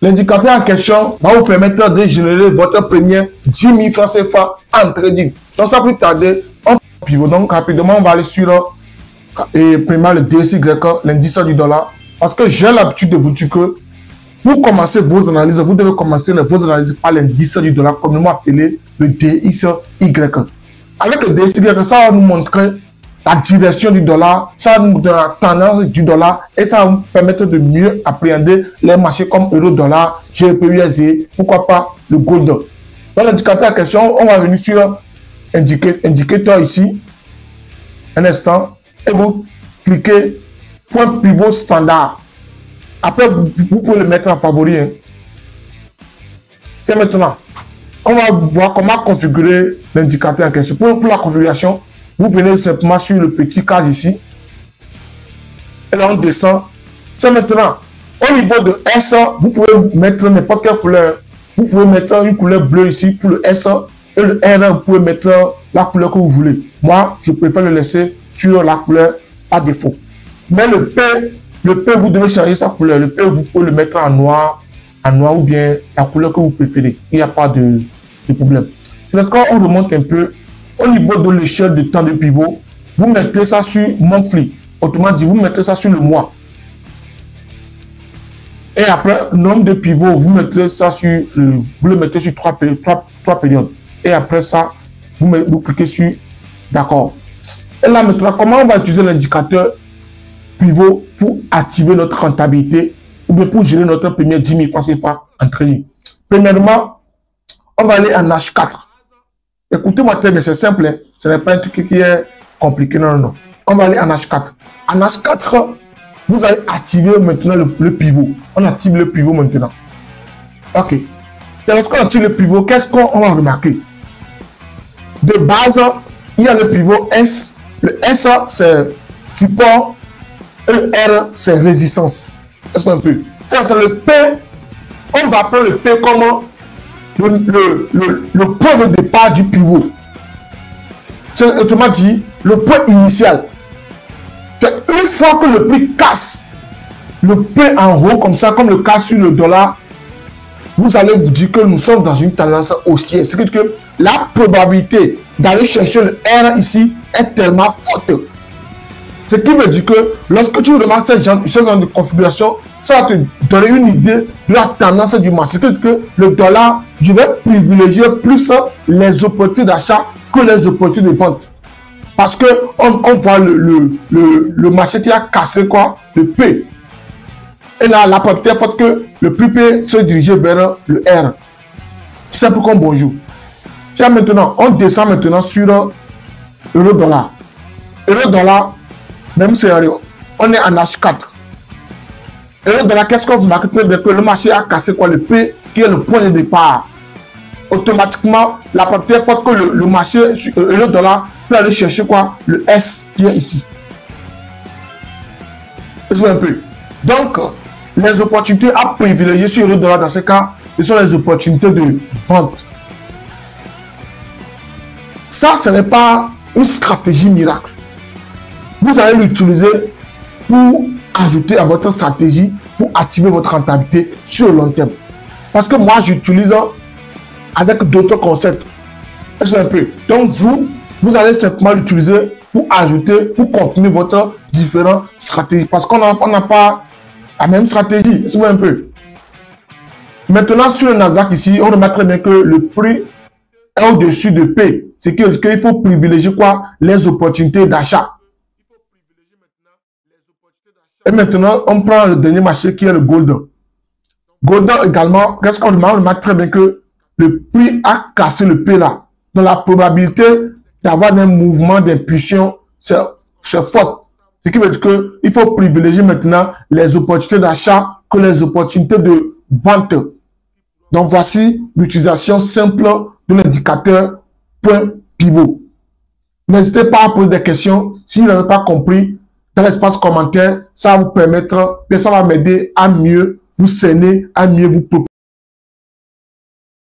L'indicateur en question va vous permettre de générer votre premier 10 000 francs CFA en trading. Donc, sans plus tarder, on pivot. Donc, rapidement, on va aller sur premièrement le DSY, l'indice du dollar. Parce que j'ai l'habitude de vous dire que pour commencer vos analyses, vous devez commencer vos analyses par l'indice du dollar, communément appelé le DXY. Avec le DXY, ça va nous montrer la direction du dollar, ça va nous montrer la tendance du dollar et ça va nous permettre de mieux appréhender les marchés comme euro-dollar, GBP/USD, pourquoi pas le gold. Dans l'indicateur en question, on va venir sur indicateur ici, un instant, et vous cliquez point pivot standard. Après, vous pouvez le mettre en favori. Hein. C'est maintenant. On va voir comment configurer l'indicateur en question. Pour la configuration, vous venez simplement sur le petit case ici. Et là, on descend. C'est maintenant. Au niveau de S, vous pouvez mettre n'importe quelle couleur. Vous pouvez mettre une couleur bleue ici pour le S. Et le R, vous pouvez mettre la couleur que vous voulez. Moi, je préfère le laisser sur la couleur par défaut. Mais le P, vous devez changer sa couleur. Le P, vous pouvez le mettre en noir ou bien la couleur que vous préférez. Il n'y a pas de problème. Lorsqu'on remonte un peu, au niveau de l'échelle de temps de pivot, vous mettez ça sur monthly. Autrement dit, vous mettez ça sur le mois. Et après, nombre de pivots, vous mettez ça sur vous le mettez sur trois périodes. Et après ça, vous cliquez sur d'accord. Et là maintenant, comment on va utiliser l'indicateur pivot pour activer notre rentabilité ou bien pour gérer notre premier 10 000 francs CFA en trading? Premièrement, on va aller en H4. Écoutez-moi très bien, c'est simple. Hein? Ce n'est pas un truc qui est compliqué. Non, non, non. On va aller en H4. En H4, vous allez activer maintenant le pivot. On active le pivot maintenant. OK. Et lorsqu'on active le pivot, qu'est-ce qu'on va remarquer? De base, il y a le pivot S. Le S, c'est support. Et le R, c'est résistance. Est-ce un peu? Le P, on va prendre le P comme le point de départ du pivot. C'est autrement dit, le point initial. Une fois que le prix casse le P en haut, comme ça, comme le cas sur le dollar, vous allez vous dire que nous sommes dans une tendance haussière. C'est que la probabilité d'aller chercher le R ici est tellement forte. Ce qui veut dire que lorsque tu remarques ce genre de configuration, ça va te donner une idée de la tendance du marché. C'est que le dollar, je vais privilégier plus les opportunités d'achat que les opportunités de vente. Parce que on voit le marché qui a cassé quoi? Le P. Et là, la probabilité est forte que le plus P se dirige vers le R. Simple comme bonjour. Tiens, maintenant, on descend maintenant sur euro-dollar. Euro-dollar, même scénario, on est en H4. Euro-dollar, qu'est-ce qu'on remarque très bien? Que le marché a cassé quoi? Le P, qui est le point de départ. Automatiquement, la probabilité est forte que le marché euro-dollar peut aller chercher quoi? Le S qui est ici. Je vois un peu. Donc, les opportunités à privilégier sur euro-dollar dans ce cas, ce sont les opportunités de vente. Ça, ce n'est pas une stratégie miracle. Vous allez l'utiliser pour ajouter à votre stratégie, pour activer votre rentabilité sur le long terme. Parce que moi, j'utilise avec d'autres concepts. C'est un peu. Donc, vous allez simplement l'utiliser pour ajouter, pour confirmer votre différentes stratégies. Parce qu'on n'a pas la même stratégie. C'est un peu. Maintenant, sur le Nasdaq ici, on remarque très bien que le prix est au-dessus de P. C'est qu'il faut privilégier quoi? Les opportunités d'achat. Et maintenant, on prend le dernier marché qui est le gold. Gold également, qu'est-ce qu'on remarque? On remarque très bien que le prix a cassé le P là. Donc la probabilité d'avoir un mouvement d'impulsion, c'est forte. Ce qui veut dire qu'il faut privilégier maintenant les opportunités d'achat que les opportunités de vente. Donc voici l'utilisation simple de l'indicateur point pivot. N'hésitez pas à poser des questions. Si vous n'avez pas compris, dans l'espace commentaire, ça va vous permettre, ça va m'aider à mieux vous cerner, à mieux vous proposer.